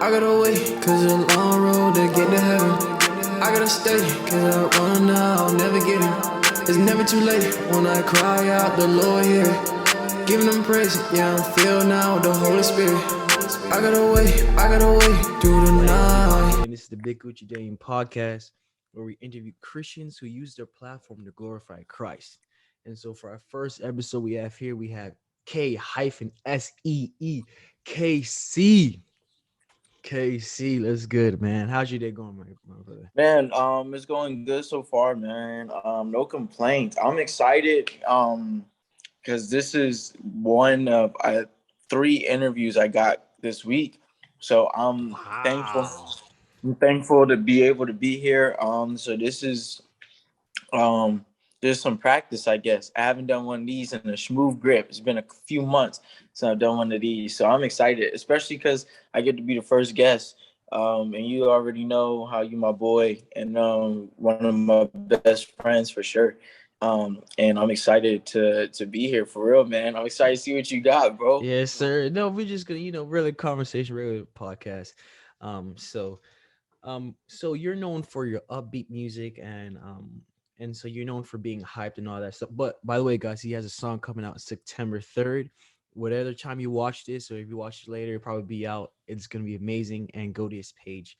I gotta wait, cause it's a long road to get to heaven. I gotta stay, cause I run now, I'll never get it. It's never too late when I cry out, the Lord hear it. Giving them praise, yeah, I'm filled now with the Holy Spirit. I gotta wait through the night. And this is the BigGucciDame podcast where we interview Christians who use their platform to glorify Christ. And so for our first episode we have K hyphen SEE KC. KC, let's good, man. How's your day going, my brother? Man, it's going good so far, man. No complaints. I'm excited, because this is one of three interviews I got this week. So I'm thankful. Wow. I'm thankful to be able to be here. So this is there's some practice, I guess. I haven't done one of these in a smooth grip. It's been a few months since I've done one of these, so I'm excited, especially because I get to be the first guest. And you already know how you my boy and one of my best friends for sure. And I'm excited to be here for real, man. I'm excited to see what you got, bro. Yes, sir. No, we're just gonna, really conversation, regular podcast. So so you're known for your upbeat music and so you're known for being hyped and all that stuff. But by the way, guys, he has a song coming out September 3rd. Whatever time you watch this, or if you watch it later, it'll probably be out. It's gonna be amazing. And go to his page.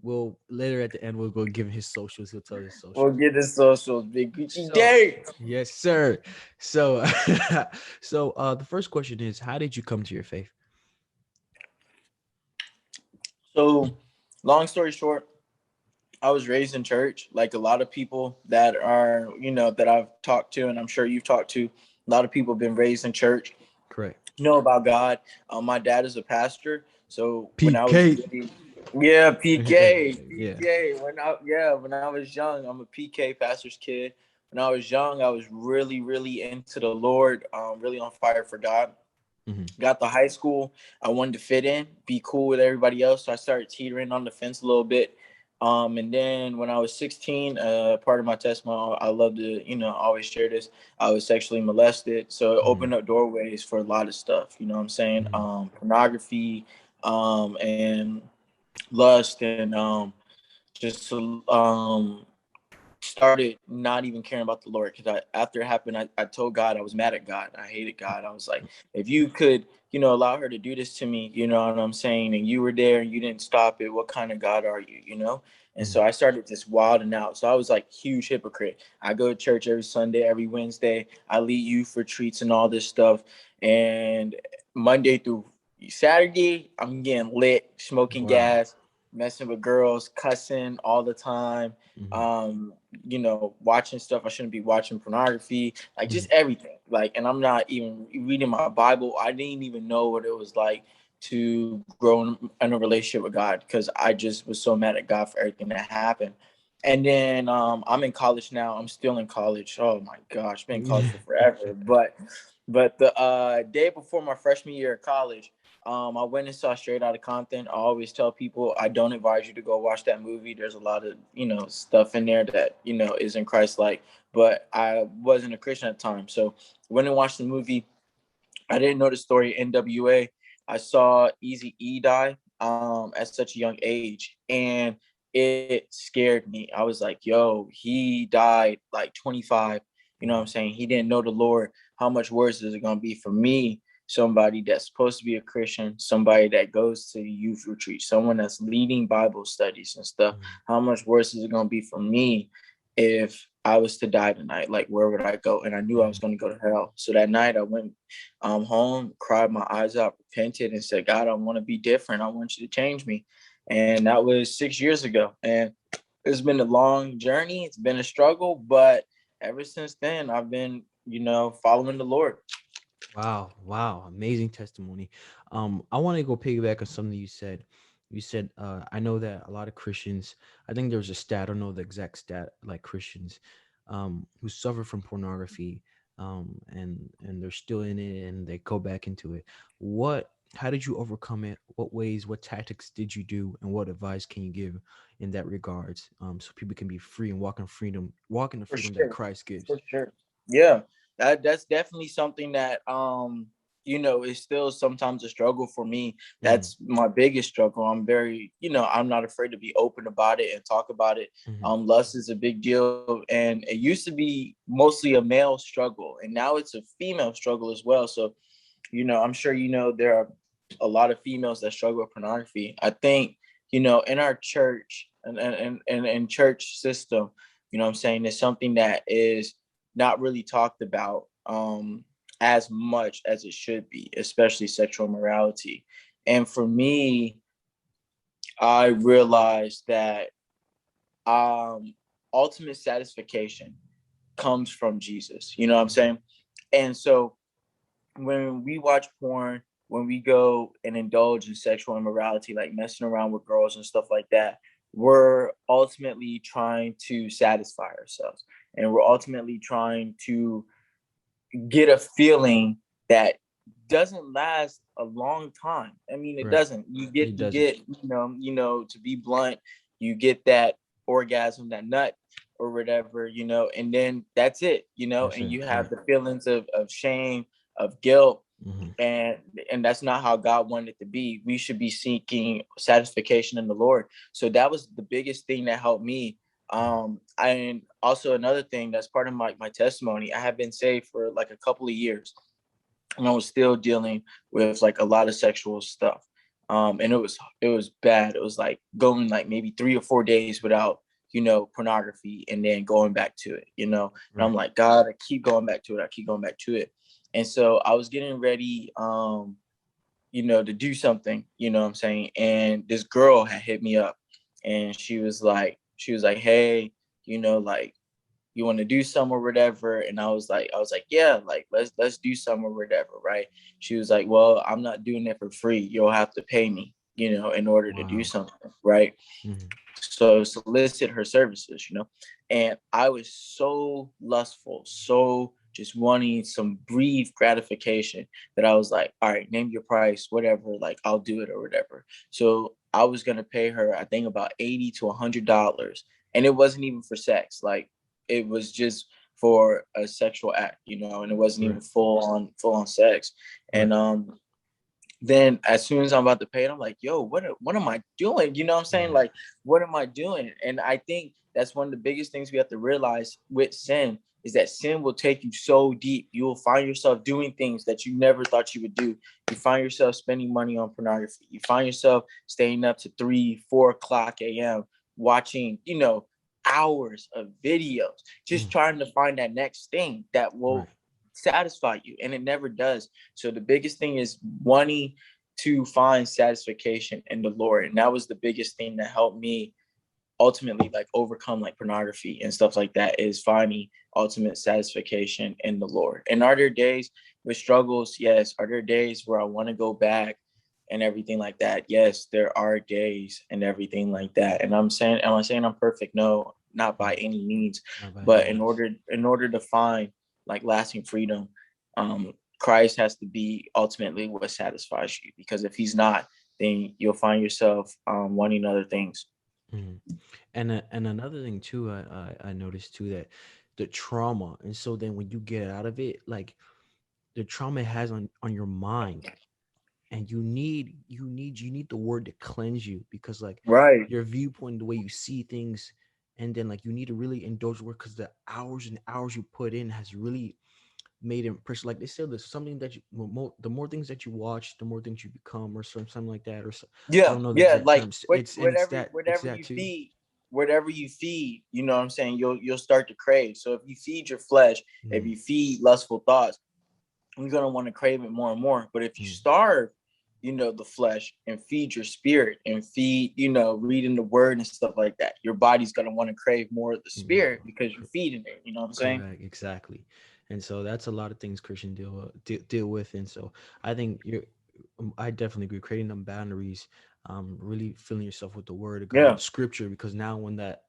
We'll later at the end we'll go give him his socials. He'll tell his We'll socials. get the socials, Big Gucci So Day. yes, sir. So the first question is, how did you come to your faith? So, long story short, I was raised in church, like a lot of people that are, that I've talked to, and I'm sure you've talked to. A lot of people have been raised in church, Correct. know about God. My dad is a pastor, so when I was PK. really, yeah, PK, Yeah. PK. When I was young, I'm a PK pastor's kid. When I was young, I was really, really into the Lord, really on fire for God. Mm-hmm. Got to high school, I wanted to fit in, be cool with everybody else, so I started teetering on the fence a little bit. And then when I was 16, part of my testimony, I love to, always share this. I was sexually molested, so it Mm-hmm. opened up doorways for a lot of stuff. You know what I'm saying? Mm-hmm. Pornography, and lust, and just started not even caring about the Lord, because after it happened, I told God I was mad at God. I hated God. I was like, if you could, allow her to do this to me, you know what I'm saying, and you were there and you didn't stop it, what kind of God are you, And so I started just wilding out. So I was like huge hypocrite. I go to church every Sunday, every Wednesday. I lead youth retreats and all this stuff. And Monday through Saturday, I'm getting lit, smoking Wow. gas, messing with girls, cussing all the time, Mm-hmm. um watching stuff I shouldn't be watching, pornography, like Mm-hmm. just everything. Like, and I'm not even reading my Bible. I didn't even know what it was like to grow in a relationship with God, because I just was so mad at God for everything that happened. And then I'm in college now. I'm still in college. Oh my gosh, been in college for forever. But the day before my freshman year of college, I went and saw Straight Outta Compton. I always tell people I don't advise you to go watch that movie. There's a lot of, stuff in there that, isn't Christ-like. But I wasn't a Christian at the time. So went and watched the movie. I didn't know the story NWA. I saw Easy E die at such a young age. And it scared me. I was like, yo, he died like 25. You know what I'm Wow. saying? He didn't know the Lord. How much worse is it going to be for me, somebody that's supposed to be a Christian, somebody that goes to youth retreat, someone that's leading Bible studies and stuff? Mm-hmm. How much worse is it going to be for me if I was to die tonight? Like, where would I go? And I knew I was going to go to hell. So that night I went home, cried my eyes out, repented, and said, God, I want to be different. I want you to change me. And that was 6 years ago. And it's been a long journey. It's been a struggle, but ever since then, I've been, following the Lord. Wow, wow, amazing testimony. I want to go piggyback on something you said. You said, I know that a lot of Christians, I think there was a stat, I don't know the exact stat, like Christians, who suffer from pornography, and they're still in it and they go back into it. How did you overcome it? What ways, what tactics did you do, and what advice can you give in that regards? So people can be free and walk in the For freedom that sure. Christ gives. For sure. Yeah. That's definitely something that it's still sometimes a struggle for me. Mm-hmm. That's my biggest struggle. I'm very, I'm not afraid to be open about it and talk about it. Mm-hmm. Lust is a big deal, and it used to be mostly a male struggle, and now it's a female struggle as well. So, I'm sure there are a lot of females that struggle with pornography. I think, in our church and church system, what I'm saying, is something that is not really talked about as much as it should be, especially sexual morality. And for me, I realized that ultimate satisfaction comes from Jesus. You know what I'm saying? And so when we watch porn, when we go and indulge in sexual immorality, like messing around with girls and stuff like that, we're ultimately trying to satisfy ourselves. And we're ultimately trying to get a feeling that doesn't last a long time. I mean, it Right. doesn't. You It doesn't. get, to be blunt, you get that orgasm, that nut or whatever, and then that's it, That's and it. you have Right. the feelings of shame, of guilt, Mm-hmm. and that's not how God wanted it to be. We should be seeking satisfaction in the Lord. So that was the biggest thing that helped me. And also another thing that's part of my testimony, I have been saved for like a couple of years, and I was still dealing with like a lot of sexual stuff. And it was bad. It was like going like maybe 3 or 4 days without, pornography, and then going back to it, and I'm Right. like, God, I keep going back to it. I keep going back to it. And so I was getting ready, to do something, what I'm saying. And this girl had hit me up, and she was like, hey, like, you want to do some or whatever. And I was like, yeah, like, let's do some or whatever. Right. She was like, well, I'm not doing it for free. You'll have to pay me, in order to do Wow. something. Right. Mm-hmm. So solicit her services, and I was so lustful, so just wanting some brief gratification, that I was like, all right, name your price, whatever, like, I'll do it or whatever. So I was gonna pay her, I think, about $80 to $100, and it wasn't even for sex. Like, it was just for a sexual act, and it wasn't even Right. full on sex. Right. And then as soon as I'm about to pay it, I'm like, yo, what am I doing? You know what I'm saying? Yeah. Like, what am I doing? And I think that's one of the biggest things we have to realize with sin, is that sin will take you so deep. You will find yourself doing things that you never thought you would do. You find yourself spending money on pornography. You find yourself staying up to 3, 4 o'clock a.m. watching, hours of videos, just Mm-hmm. trying to find that next thing that will Right. satisfy you, and it never does. So the biggest thing is wanting to find satisfaction in the Lord, and that was the biggest thing that helped me ultimately, like, overcome like pornography and stuff like that, is finding ultimate satisfaction in the Lord. And are there days with struggles? Yes. Are there days where I want to go back and everything like that? Yes, there are days and everything like that. And am I saying I'm perfect? No, not by Mm-hmm. any means. Not by any But in means. order in order to find like lasting freedom, Christ has to be ultimately what satisfies you. Because if he's not, then you'll find yourself wanting other things. Mhm. And another thing too, I noticed too, that the trauma, and so then when you get out of it, like the trauma it has on your mind, and you need the word to cleanse you, because like Right. your viewpoint, the way you see things, and then like you need to really indulge the word, because the hours and hours you put in has really made impression. Like they say, there's something that the more things that you watch, the more things you become, or something like that, or so, I Yeah, don't know the yeah. exact Like, terms. what, It's whatever that you too. feed, whatever you feed, you know what I'm saying, you'll start to crave. So if you feed your flesh, if Mm, you feed lustful thoughts, you're gonna want to crave it more and more. But if you mm, starve, the flesh, and feed your spirit, and feed, reading the word and stuff like that, your body's gonna want to crave more of the spirit more. because you're feeding it. You know what I'm saying? Correct, exactly. And so that's a lot of things Christian deal with. And so I think I definitely agree, creating them boundaries, really filling yourself with the word of God, Yeah. with scripture, because now when that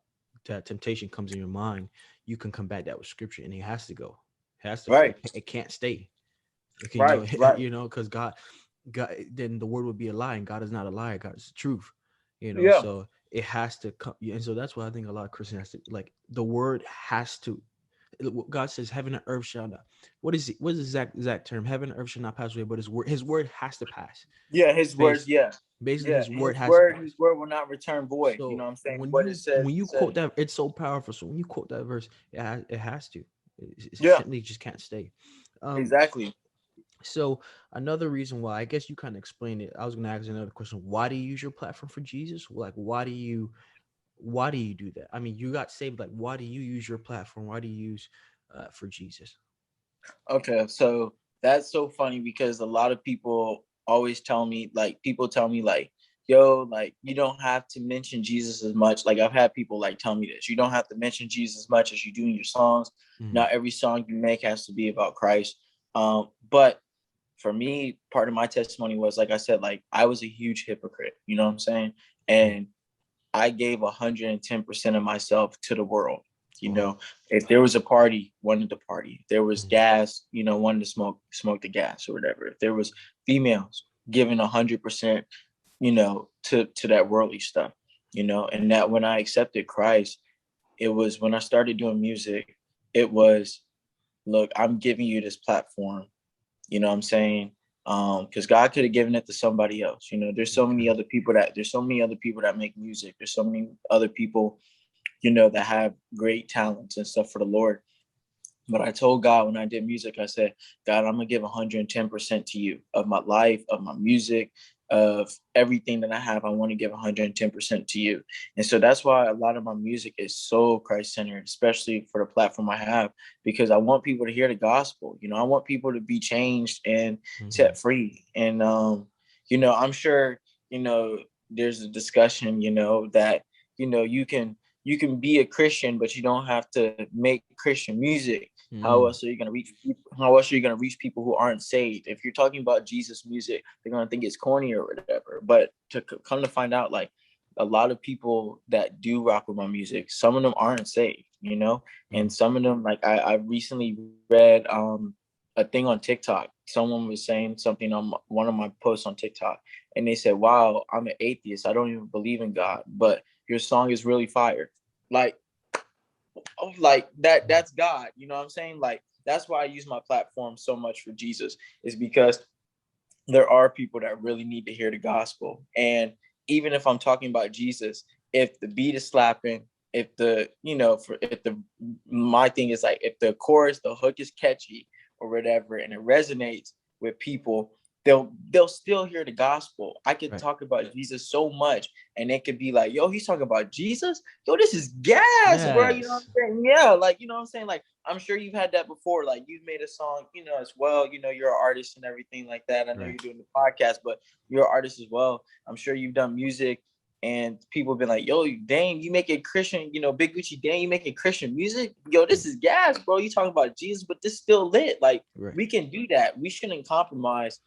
temptation comes in your mind, you can combat that with scripture, and it has to go. It has to go. Right. It can't stay. It can, Right. Right. because God, then the word would be a lie, and God is not a liar. God is the truth. Yeah. So it has to come. And so that's why I think a lot of Christians has to, like, the word has to God says, "Heaven and earth shall not." What is it? What is the exact term? Heaven and earth shall not pass away, but His word has to pass. Yeah, his words, Base, yeah. basically, Yeah. His word has to His pass. word will not return void. You know So what I'm saying? when What it you says, when it you says. quote that, it's so powerful. So when you quote that verse, it has to. It Yeah, simply just can't stay. Um, exactly. so another reason why, I guess you kind of explained it. I was gonna ask another question. Why do you use your platform for Jesus? Like, why do you do that? I mean, you got saved. Like, why do you use your platform? Why do you use for Jesus? Okay, so that's so funny because a lot of people always tell me, like, people tell me, like, yo, like, you don't have to mention Jesus as much. Like, I've had people like tell me this. You don't have to mention Jesus as much as you do in your songs. Mhm. Not every song you make has to be about Christ. But for me, part of my testimony was, like I said, like, I was a huge hypocrite. You know what I'm saying? Yeah. And I gave 110% of myself to the world. You Wow. know, if there was a party, wanted to party. If there was Mhm. gas, wanted to smoke the gas or whatever. If there was females, giving 100%, to that worldly stuff. And that when I accepted Christ, it was when I started doing music. It was, look, I'm giving you this platform. You know what I'm saying? Because God could have given it to somebody else. There's so many Okay. other people that make music. There's so many other people, that have great talents and stuff for the Lord. But I told God when I did music, I said, God, I'm gonna give 110% to you of my life, of my music, of everything that I have. I want to give 110% to you. And so that's why a lot of my music is so Christ centered, especially for the platform I have, because I want people to hear the gospel. I want people to be changed and Mhm. set free. And I'm sure, there's a discussion, that, you can be a Christian, but you don't have to make Christian music. Mhm. How else are you gonna reach people who aren't saved? If you're talking about Jesus music, they're gonna think it's corny or whatever. But to come to find out, like, a lot of people that do rock with my music, some of them aren't saved. And Mhm. some of them, like, I recently read a thing on TikTok. Someone was saying something on one of my posts on TikTok, and they said, "Wow, I'm an atheist. I don't even believe in God, but your song is really fire." Like, like that's God. You know what I'm saying? Like, that's why I use my platform so much for Jesus, is because there are people that really need to hear the gospel. And even if I'm talking about Jesus, if the beat is slapping, if the for if the my thing is, like, if the chorus, the hook is catchy or whatever, and it resonates with people, they'll still hear the gospel. I could Right. talk about Jesus so much, and it could be like, yo, he's talking about Jesus. Yo, this is gas, bro. You know what I'm Yes. saying? Yeah, like, you know what I'm saying? Like, I'm sure you've had that before. Like, you've made a song, as well. You're an artist and everything like that. I know you're Right. doing the podcast, but you're an artist as well. I'm sure you've done music, and people have been like, yo, Dame, you make it Christian, Big Gucci Dame, you making Christian music? Yo, Right. this is gas, bro. You talking about Jesus, but this still lit. Like, Right. we can do that. We shouldn't compromise,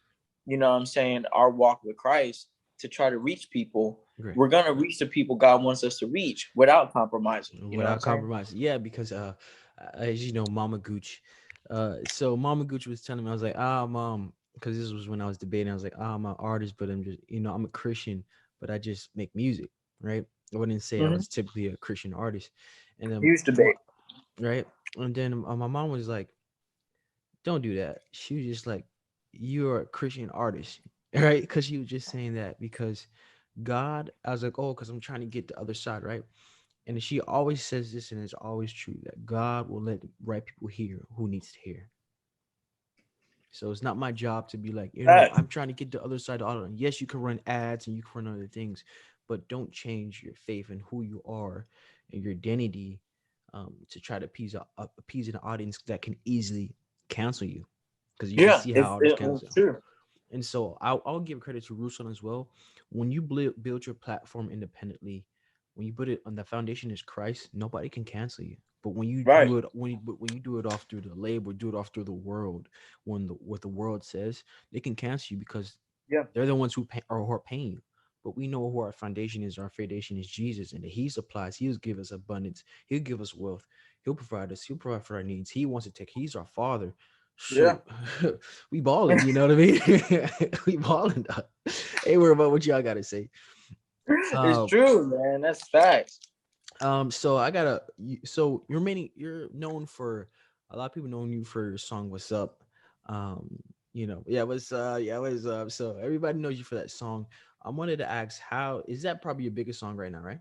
what I'm saying, our walk with Christ to try to reach people. Right. We're gonna reach the people God wants us to reach without compromising. You know what I'm Without saying? compromise. Yeah, because as you know, Mama Gooch. So Mama Gooch was telling me, I was like, mom, because this was when I was debating. I was like, I'm an artist, but I'm just, I'm a Christian, but I just make music, right? I wouldn't say I Mm-hmm. was typically a Christian artist, and then Huge debate. right, and then my mom was like, don't do that. She was just like, you're a Christian artist, right? Because she was just saying that because God. I was like, oh, because I'm trying to get the other side, right? And she always says this, and it's always true that God will let the right people hear who needs to hear. So it's not my job to be like, Facts. I'm trying to get the other side of it. Yes, you can run ads and you can run other things, but don't change your faith and who you are and your identity to try to appease an audience that can easily cancel you. Because you can Yeah, see how artists cancel. it's true. And so I'll give credit to Russo as well. When you build your platform independently, when you put it on the foundation is Christ, nobody can cancel you. But when you Right. do it, when you do it off through the label, do it off through the world, what the world says, they can cancel you because Yeah. they're the ones who are paying you. But we know who our foundation is. Our foundation is Jesus, and that He supplies. He'll give us abundance. He'll give us wealth. He'll provide us. He'll provide for our needs. He wants to take. He's our Father. Yeah. Shoot, we balling. You know what I mean? We balling. Hey, what about what y'all got to say? It's Um, true, man. That's facts. So I gotta. So you're known for a lot of people knowing you for your song "What's Up." What's up. So everybody knows you for that song. I wanted to ask, how is that probably your biggest song right now, right?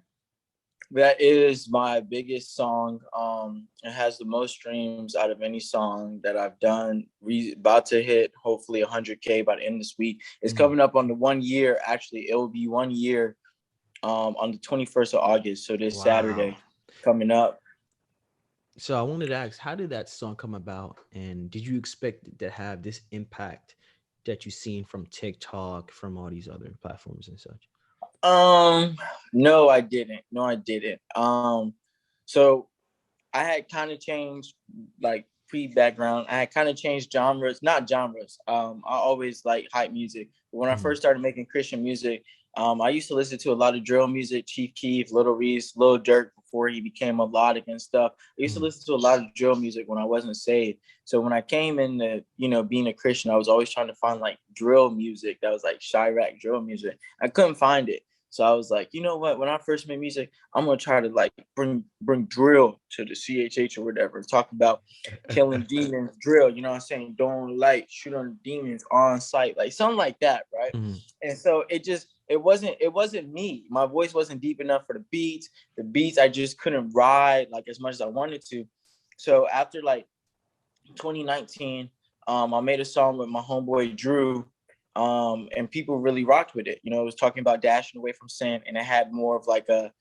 That is my biggest song. It has the most streams out of any song that I've done. We about to hit hopefully 100K by the end of this week. It's Mhm. coming up on the 1 year. Actually, it will be 1 year on the 21st of August. So this Wow. Saturday coming up. So I wanted to ask, how did that song come about, and did you expect it to have this impact that you've seen from TikTok, from all these other platforms and such? Um, no, I didn't. No, I didn't. So I had kind of changed like pre-background. I had kind of changed genres, not genres. I always like hype music. But when I Mhm. first started making Christian music, I used to listen to a lot of drill music, Chief Keef, Little Reese, Lil Durk before he became melodic and stuff. I used to Mhm. listen to a lot of drill music when I wasn't saved. So when I came into, being a Christian, I was always trying to find like drill music that was like Chirac drill music. I couldn't find it. So I was like, you know what? When I first made music, I'm gonna try to like bring drill to the CHH or whatever. Talk about killing demons, drill. You know what I'm saying? Don't light, shoot on demons on sight, like something like that, right? Mhm. And so it wasn't me. My voice wasn't deep enough for the beats. The beats I just couldn't ride like as much as I wanted to. So after like 2019, I made a song with my homeboy Drew, and people really rocked with it. It was talking about dashing away from sin, and it had more of like a,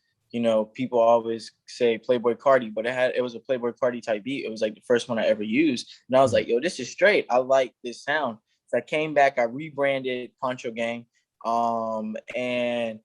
people always say Playboy Cardi, but it was a Playboy Cardi type beat. It was like the first one I ever used, and I was Mhm. like, yo, this is straight. I like this sound. So I came back, I rebranded Poncho Gang, and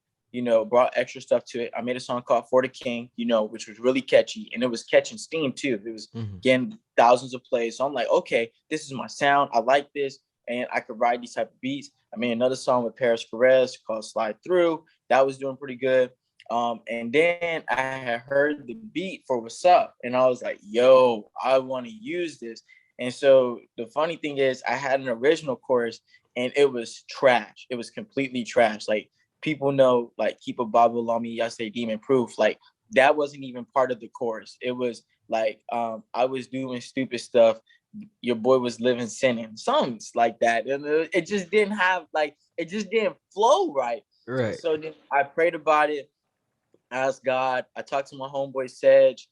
brought extra stuff to it. I made a song called For the King, which was really catchy, and it was catching steam too. It was Mhm. getting thousands of plays. So I'm like, okay, this is my sound. I like this, and I could ride these type of beats. I made another song with Paris Perez called Slide Through. That was doing pretty good. And then I had heard the beat for What's Up, and I was like, yo, I want to use this. And so the funny thing is, I had an original chorus, and it was trash. It was completely trash. Like, people know, like, keep a Bible on me, I say demon proof. Like, that wasn't even part of the chorus. It was like, I was doing stupid stuff. Your boy was living sinning, songs like that. And it just didn't have like, it just didn't flow right. And Right. so then I prayed about it, asked God. I talked to my homeboy Sedge.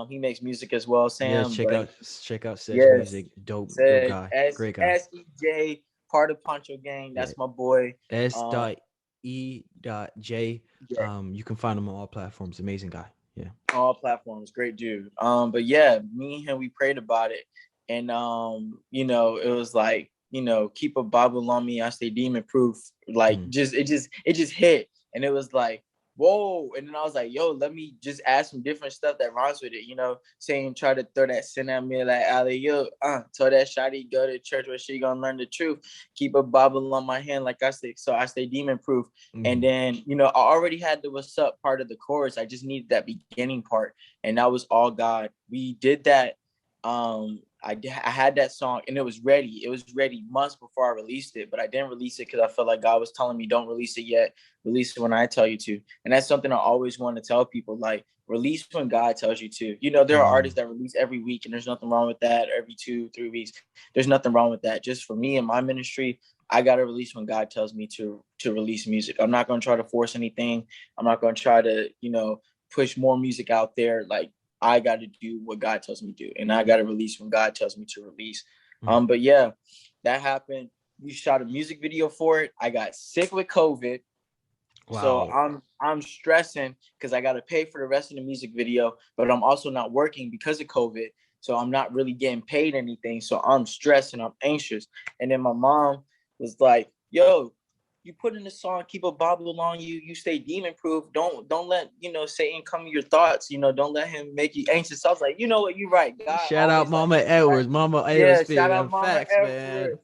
He makes music as well, Yeah, Sam. But check out Sedge yes, music. Dope Sedge, guy. S Great guy. S E J, part of Poncho Gang. Yeah. That's my boy. S. Um, E. J. yeah, You can find him on all platforms. Amazing guy. Yeah. all platforms, great dude. But yeah, me and him, we prayed about it, and it was like, keep a Bible on me, I stay demon proof. Like, Mm. it just hit, and it was like, whoa. And then I was like, yo, let me just add some different stuff that rhymes with it. Saying try to throw that sin at me like alley, yo, tell that shawty go to church where she gonna learn the truth. Keep a Bible on my hand like I say, so I stay demon proof. And Mhm. then, I already had the What's Up part of the chorus. I just needed that beginning part. And that was all God. We did that. I had that song, and it was ready. It was ready months before I released it, but I didn't release it because I felt like God was telling me, don't release it yet. Release it when I tell you to. And that's something I always want to tell people, like, release when God tells you to. There are artists Mhm. that release every week, and there's nothing wrong with that. Every 2-3 weeks, there's nothing wrong with that. Just for me and my ministry, I gotta release when God tells me to release music. I'm not gonna try to force anything. I'm not gonna try to, push more music out there. Like, I gotta do what God tells me to do, and I gotta release when God tells me to release. Mhm. But yeah, that happened. We shot a music video for it. I got sick with COVID. So Wow. I'm stressing because I gotta pay for the rest of the music video, but I'm also not working because of COVID. So I'm not really getting paid anything. So I'm stressed and I'm anxious. And then my mom was like, yo, you put in the song, keep a Bible on you, you stay demon proof. Don't let Satan come in your thoughts, don't let him make you anxious. So I was like, you know what, you're right. God Shout out always like Mama me, right? Edwards. Mama Edwards Yeah, spitting shout out them Mama facts, man. Edward.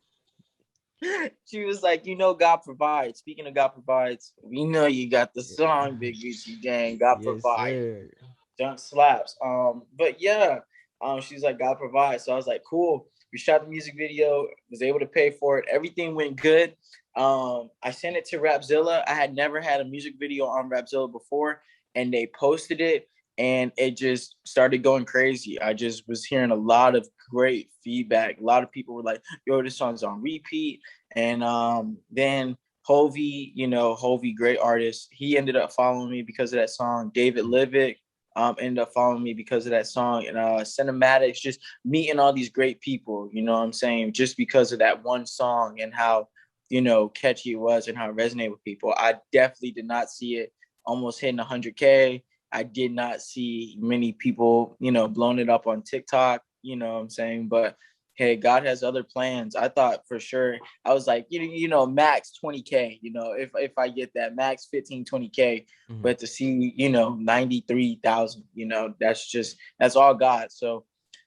She was like, God provides. Speaking of God provides, we know you got the song, Big Gucci Gang. God Yes, provide. sir. Junk slaps. But yeah, she's like, God provides. So I was like, cool. We shot the music video, was able to pay for it. Everything went good. I sent it to Rapzilla. I had never had a music video on Rapzilla before, and they posted it. and it just started going crazy. I just was hearing a lot of great feedback. A lot of people were like, yo, this song's on repeat. And then Hovey, Hovey, great artist, he ended up following me because of that song. David Livick ended up following me because of that song. And Cinematics, just meeting all these great people, you know what I'm saying, just because of that one song and how, catchy it was and how it resonated with people. I definitely did not see it almost hitting 100K. I did not see many people, blowing it up on TikTok, you know what I'm saying? But hey, God has other plans. I thought for sure, I was like, max 20K, if I get that max 15, 20K, but to see, 93,000, that's all God.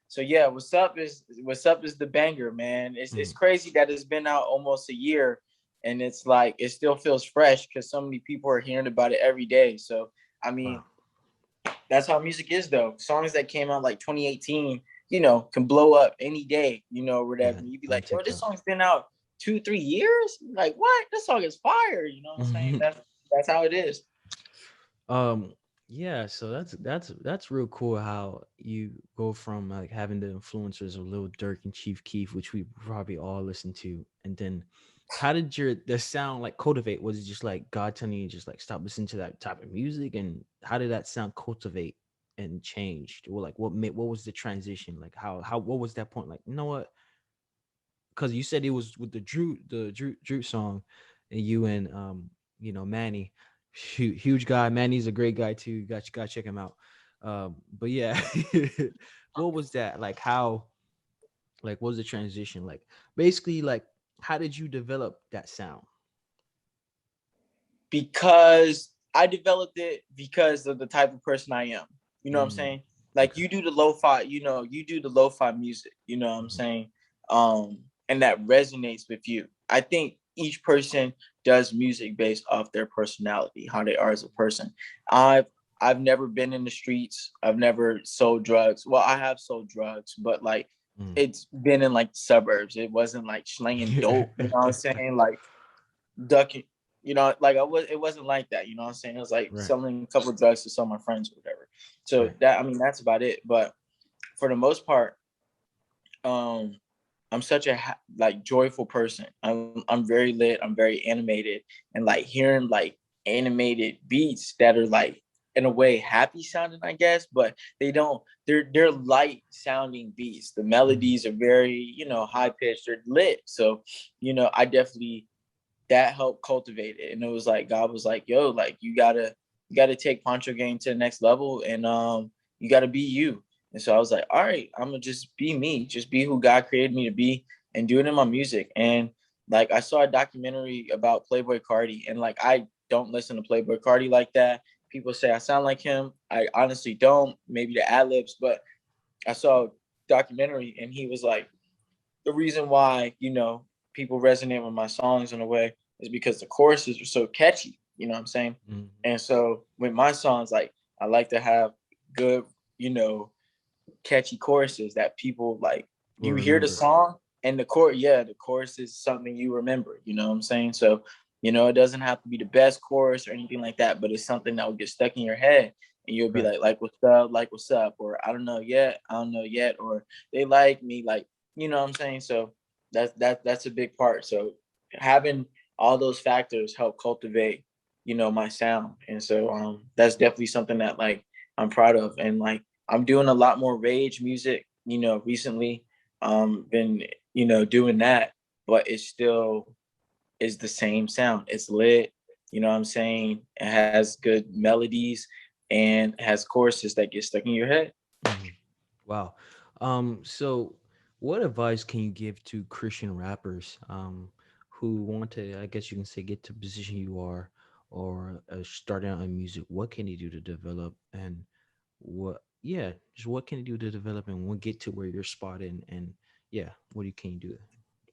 So yeah, what's up is the banger, man. It's crazy that it's been out almost a year, and it's like it still feels fresh because so many people are hearing about it every day. So I mean, that's how music is, though. Songs that came out like 2018, can blow up any day, whatever. You'd be like, yo, this song's been out 2-3 years. Like, what? This song is fire. You know what I'm saying? That's how it is. Yeah, so that's real cool how you go from like having the influencers of Lil Durk and Chief Keef, which we probably all listen to, and then how did the sound like cultivate? Was it just like God telling you just like stop listening to that type of music, and how did that sound cultivate and changed? Or like what was the transition? Like how what was that point? Like, you know what? Because you said it was with the Drew song, and you and Manny, huge guy. Manny's a great guy too. You got to check him out. But yeah, what was that like? How like what was the transition like? Basically, like how did you develop that sound? Because I developed it because of the type of person I am. You know what I'm saying? Like you do the lo-fi, you do the lo-fi music, you know what I'm saying? And that resonates with you. I think each person does music based off their personality, how they are as a person. I've never been in the streets. I've never sold drugs. Well, I have sold drugs, but like it's been in like the suburbs. It wasn't like slinging dope, you know what I'm saying? Like ducking, it wasn't like that, you know what I'm saying? It was like Right. selling a couple of drugs to some of my friends or whatever. So Right. that's about it. But for the most part, I'm such a like joyful person. I'm very lit. I'm very animated, and like hearing like animated beats that are like in a way happy sounding, I guess, but they're light sounding beats. The melodies are very, high pitched, they're lit. So, I definitely, that helped cultivate it. And it was like God was like, yo, like you gotta take Poncho game to the next level, and you gotta be you. And so I was like, all right, I'm gonna just be me, just be who God created me to be, and do it in my music. And like I saw a documentary about Playboy Cardi, and like I don't listen to Playboy Cardi like that. People say I sound like him. I honestly don't, maybe the ad libs, but I saw a documentary and he was like, the reason why, people resonate with my songs in a way is because the choruses are so catchy, you know what I'm saying? And so with my songs, like I like to have good, catchy choruses that people like, you hear the song and the chorus is something you remember, you know what I'm saying? So, it doesn't have to be the best chorus or anything like that, but it's something that will get stuck in your head and you'll be like what's up, or I don't know yet, or they like me, like, you know what I'm saying? So that's a big part. So having all those factors help cultivate, my sound. And so that's definitely something that like I'm proud of. And like I'm doing a lot more rage music, recently. Been, doing that, but it still is the same sound. It's lit, you know what I'm saying? It has good melodies and has choruses that get stuck in your head. Wow. So what advice can you give to Christian rappers who want to, I guess you can say, get to the position you are, or starting out in music? What can they do to develop, and just what can they do to develop and get to where you're spotted, and yeah, can you do?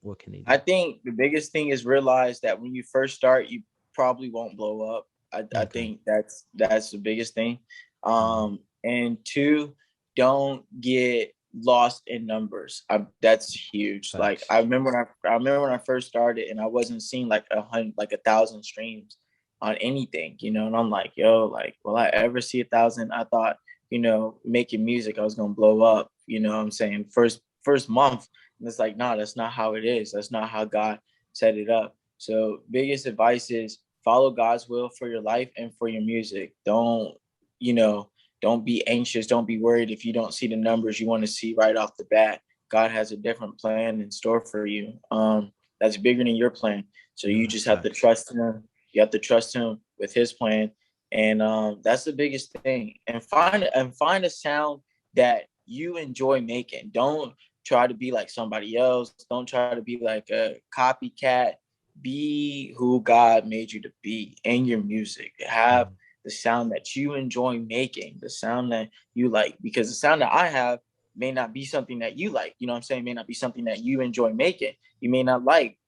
What can they do? I think the biggest thing is realize that when you first start, you probably won't blow up. I think that's the biggest thing. And two, don't get lost in numbers. That's huge. Facts. Like I remember when I first started and I wasn't seeing like 1,000 streams on anything, and I'm like, yo, like, will I ever see 1,000? I thought making music, I was gonna blow up. You know what I'm saying? First month. And it's like, nah, that's not how it is. That's not how God set it up. So biggest advice is follow God's will for your life and for your music. You know, don't be anxious. Don't be worried if you don't see the numbers you want to see right off the bat. God has a different plan in store for you. That's bigger than your plan. So No, you that's just have to facts. trust him. You have to trust him with his plan. And that's the biggest thing. And find a sound that you enjoy making. Don't try to be like somebody else. Don't try to be like a copycat. Be who God made you to be in your music. Have Mhm. the sound that you enjoy making, the sound that you like, because the sound that I have may not be something that you like. You know what I'm saying? May not be something that you enjoy making. You may not like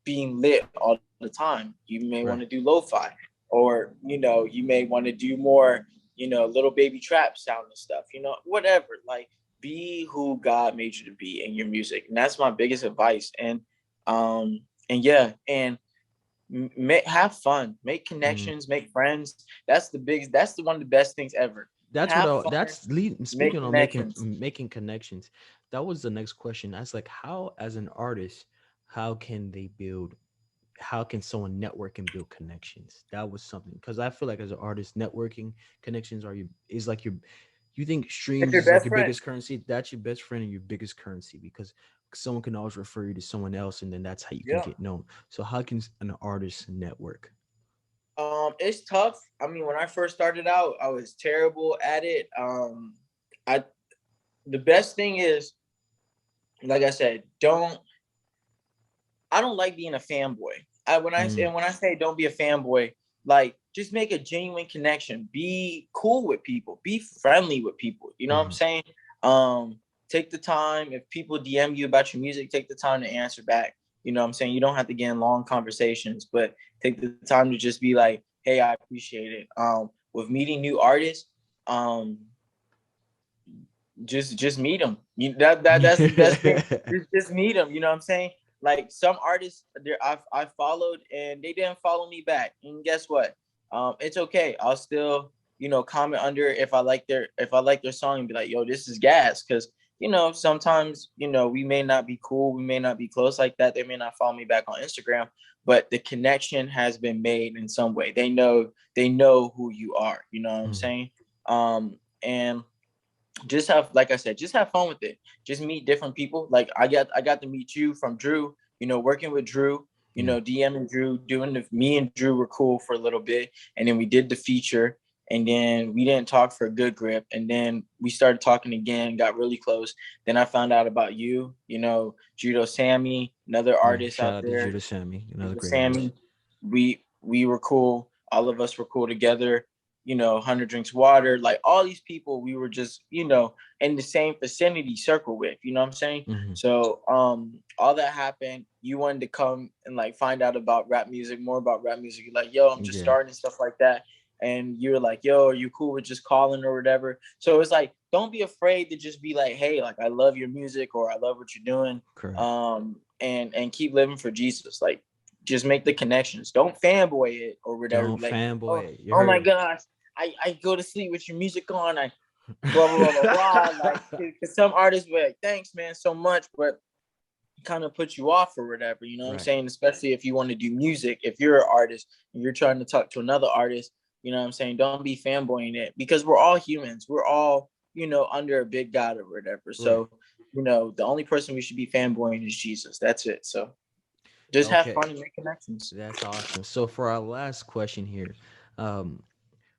being lit all the time. You may want to Right. do lo-fi, or you may want to do more, little baby trap sound and stuff. Whatever. Like, be who God made you to be in your music, and that's my biggest advice. And yeah, and have fun, make Mm. connections, make friends. That's the biggest. That's the one of the best things ever. That's what Have I, fun, that's lead, make speaking on connections. making connections. That was the next question. That's like, how as an artist, how can they build, how can someone network and build connections? That was something, because I feel like as an artist, networking connections are you is like your, you think It's streams your is like best your friend. biggest currency? That's your best friend and your biggest currency, because someone can always refer you to someone else, and then that's how you can Yeah. get known. So how can an artist network? It's tough. I mean, when I first started out, I was terrible at it. I The best thing is, like I said, don't I don't like being a fanboy. Mm, When I say don't be a fanboy, like, just make a genuine connection. Be cool with people. Be friendly with people. You know what I'm mhm. saying? Take the time. If people DM you about your music, take the time to answer back. You know what I'm saying? You don't have to get in long conversations, but take the time to just be like, "Hey, I appreciate it." With meeting new artists, um, just meet them. That's the best thing. Just meet them. You know what I'm saying? Like, some artists there I followed and they didn't follow me back. And guess what? It's okay. I'll still, comment under if I like their song and be like, yo, this is gas. Cause sometimes, we may not be cool, we may not be close like that. They may not follow me back on Instagram, but the connection has been made in some way. They know who you are. You know what I'm Mhm. saying? And just have, like I said, just have fun with it. Just meet different people. Like, I got to meet you from Drew. Working with Drew. Yeah. DMing Drew, me and Drew were cool for a little bit, and then we did the feature, and then we didn't talk for a good grip, and then we started talking again, got really close. Then I found out about you. Judo Sammy, another Yeah. artist Shout out out to there. Judah Sammy, another Judo great artist. Sammy, we were cool. All of us were cool together. 100 Drinks Water, like all these people, we were just, in the same vicinity circle with, you know what I'm saying? Hmm. So, all that happened. You wanted to come and like find out about rap music, more about rap music. You're like, yo, I'm just Yeah. starting and stuff like that. And you're like, yo, are you cool with just calling or whatever? So it's like, don't be afraid to just be like, hey, like, I love your music, or I love what you're doing. Correct. And keep living for Jesus. Like, just make the connections. Don't fanboy it or whatever. Don't Be like, oh, fanboy it. You oh heard my him. gosh, I go to sleep with your music on. I blah blah blah blah blah. Like, cause some artists were like, thanks man so much, but kind of put you off or whatever. You know what I'm Right. saying? Especially if you want to do music, if you're an artist and you're trying to talk to another artist, you know what I'm saying? Don't be fanboying it, because we're all humans. We're all, under a big God or whatever. Right. So, the only person we should be fanboying is Jesus. That's it. So just have Okay. fun and make connections. That's awesome. So for our last question here, um,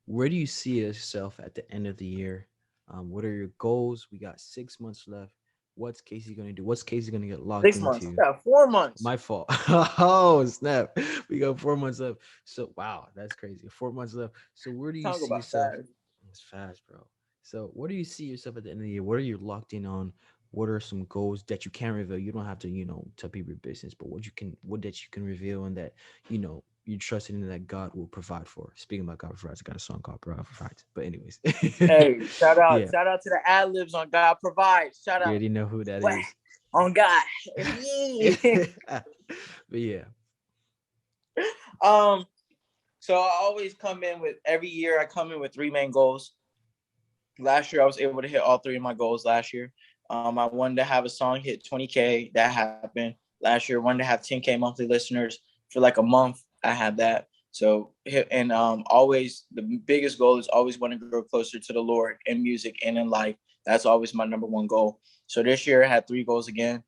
where do you see yourself at the end of the year? What are your goals? We got 6 months left. What's Casey gonna do? What's Casey gonna get locked 6 months. into? Yeah, 4 months. My fault. Oh snap! We got 4 months left. So wow, that's crazy. 4 months left. So where do you Talk see about yourself? that. It's fast, bro. So where do you see yourself at the end of the year? What are you locked in on? What are some goals that you can reveal? You don't have to, tell people your business, but what that you can reveal, and that you trust in that God will provide for. Speaking about God provides, I got a song called God Provides. But anyways, Hey, yeah, shout out to the ad libs on God Provides. Shout you out already know who that what is. on God. But yeah, um, so I always come in with every year. I come in with three main goals. last year I was able to hit all three of my goals last year. I wanted to have a song hit 20K. That happened last year. Wanted to have 10K monthly listeners for like a month. I had that. So and always the biggest goal is always want to grow closer to the Lord in music and in life. That's always my number one goal. So this year I had three goals again.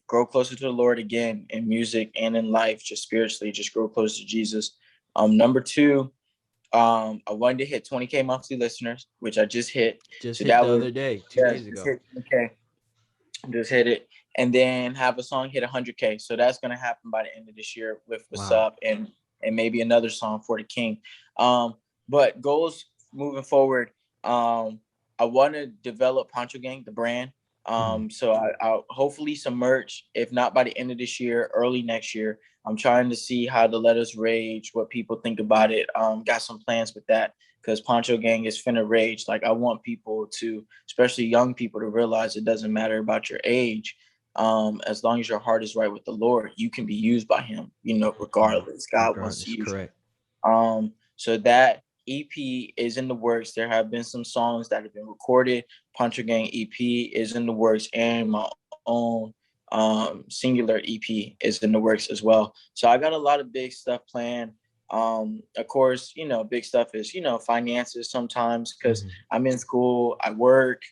Grow closer to the Lord again in music and in life, just spiritually, just grow closer to Jesus. Number two, I wanted to hit 20K monthly listeners, which I just hit. Just So hit that the was, other day, two yeah, days just ago. hit 20K, just hit it, and then have a song hit 100K. So that's gonna happen by the end of this year with What's Wow. Up, and maybe another song for the King. But goals moving forward, I want to develop Poncho Gang, the brand. So I'll hopefully some merch, if not by the end of this year, early next year. I'm trying to see how the Let Us Rage, what people think about it. Got some plans with that because Poncho Gang is finna rage. Like I want people to, especially young people, to realize it doesn't matter about your age. As long as your heart is right with the Lord, you can be used by Him. Regardless, God wants to Regardless, use you. correct. So that EP is in the works. There have been some songs that have been recorded. Poncho Gang EP is in the works, and my own singular EP is in the works as well. So I got a lot of big stuff planned. Of course, big stuff is finances sometimes because I'm in school, I work,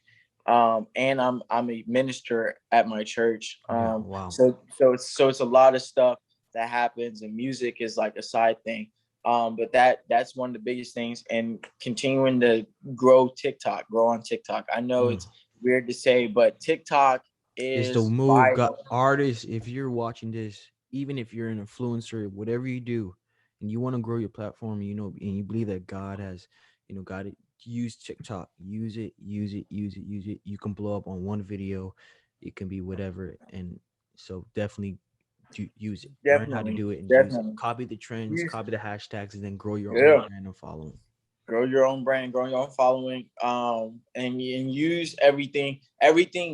and I'm a minister at my church. Yeah. Wow. So it's a lot of stuff that happens, and music is like a side thing. But that's one of the biggest things, and continuing to grow on TikTok. I know it's weird to say, but TikTok It's the is move. Got vital. artists. If you're watching this, even if you're an influencer, whatever you do, and you want to grow your platform, and you believe that God has, got it. Use TikTok. Use it. Use it. Use it. Use it. You can blow up on one video. It can be whatever, and so definitely use it. Learn how to Definitely, do it and use it. definitely. Copy the trends. Use, Copy the hashtags, and then grow your own yeah. brand and following. Grow your own brand, grow your own following, and use everything,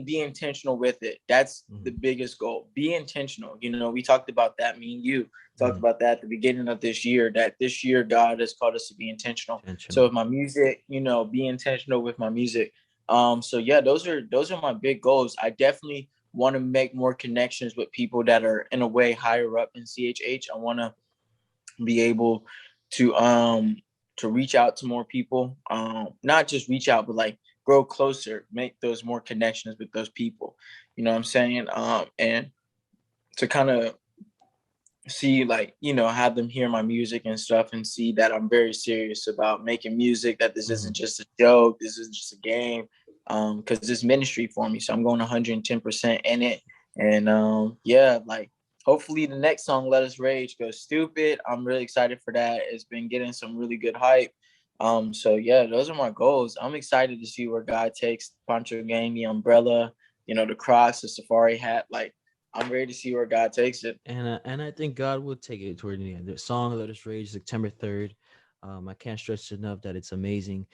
be intentional with it. That's the biggest goal. Be intentional. We talked about that. Me and you talked about that at the beginning of this year, that this year God has called us to be intentional. So Intentional. with my music, be intentional with my music. So yeah, those are my big goals. I definitely want to make more connections with people that are in a way higher up in CHH. I want to be able to reach out to more people, not just reach out, but like grow closer, make those more connections with those people, what I'm saying, and to kind of see, like, have them hear my music and stuff, and see that I'm very serious about making music, that this isn't just a joke, this is just a game, because it's ministry for me, so I'm going 110% in it. And yeah, like, hopefully the next song, Let Us Rage, goes stupid. I'm really excited for that. It's been getting some really good hype. So yeah, those are my goals. I'm excited to see where God takes Poncho Gang, the umbrella, the Crocs, the safari hat. Like, I'm ready to see where God takes it. And I think God will take it toward the end. The song "Let Us Rage" September 3rd. I can't stress enough that it's amazing.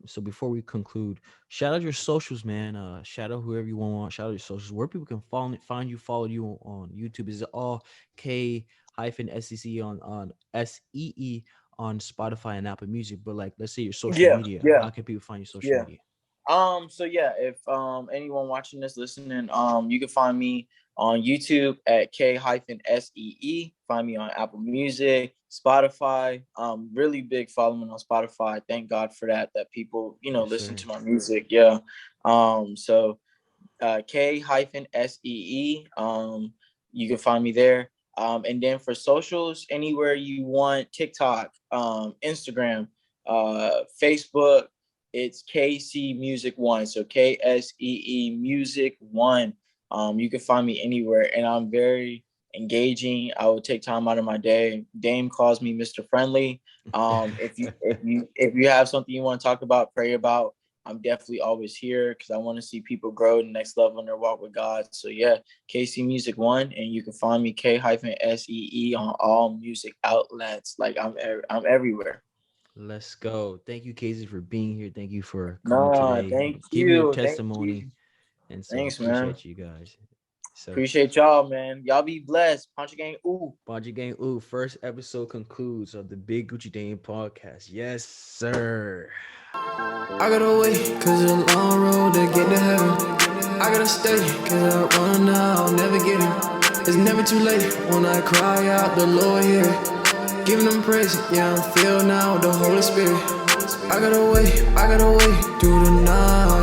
So before we conclude, shout out your socials, man. Shout out whoever you want. Shout out your socials. Where people can find you, follow you on YouTube. Is it all K hyphen SEC on SEE on Spotify and Apple Music? But like, let's say your social Yeah, media. yeah, How can people find your social yeah. media? So yeah, if anyone watching this, listening, you can find me on YouTube at K-SEE. Find me on Apple Music, Spotify. Really big following on Spotify. Thank God for that. That people, Yes, listen sir. to my music. Yeah. So K-SEE. You can find me there. And then for socials, anywhere you want, TikTok, Instagram, Facebook, it's KC Music One. So KSEE Music One. You can find me anywhere, and I'm very engaging. I will take time out of my day. Dame calls me Mr. Friendly. If you have something you want to talk about, pray about, I'm definitely always here because I want to see people grow to the next level in their walk with God. So yeah, KC Music One, and you can find me K-SEE on all music outlets. Like, I'm everywhere. Let's go. Thank you, Casey, for being here. Thank you for coming No, today. thank Give me your you, thank you. testimony. And so Thanks, man. appreciate you guys. So Appreciate y'all, man. Y'all be blessed. Punch Gang. Ooh. Bonji Gang, ooh, first episode concludes of the Big Gucci Dame podcast. Yes, sir. I gotta wait, cause it's a long road to get to heaven. I gotta stay, cause I run now, I'll never get it. It's never too late when I cry out, the Lord hear it. Giving them praise, yeah, I'm filled now with the Holy Spirit. I gotta wait through the night.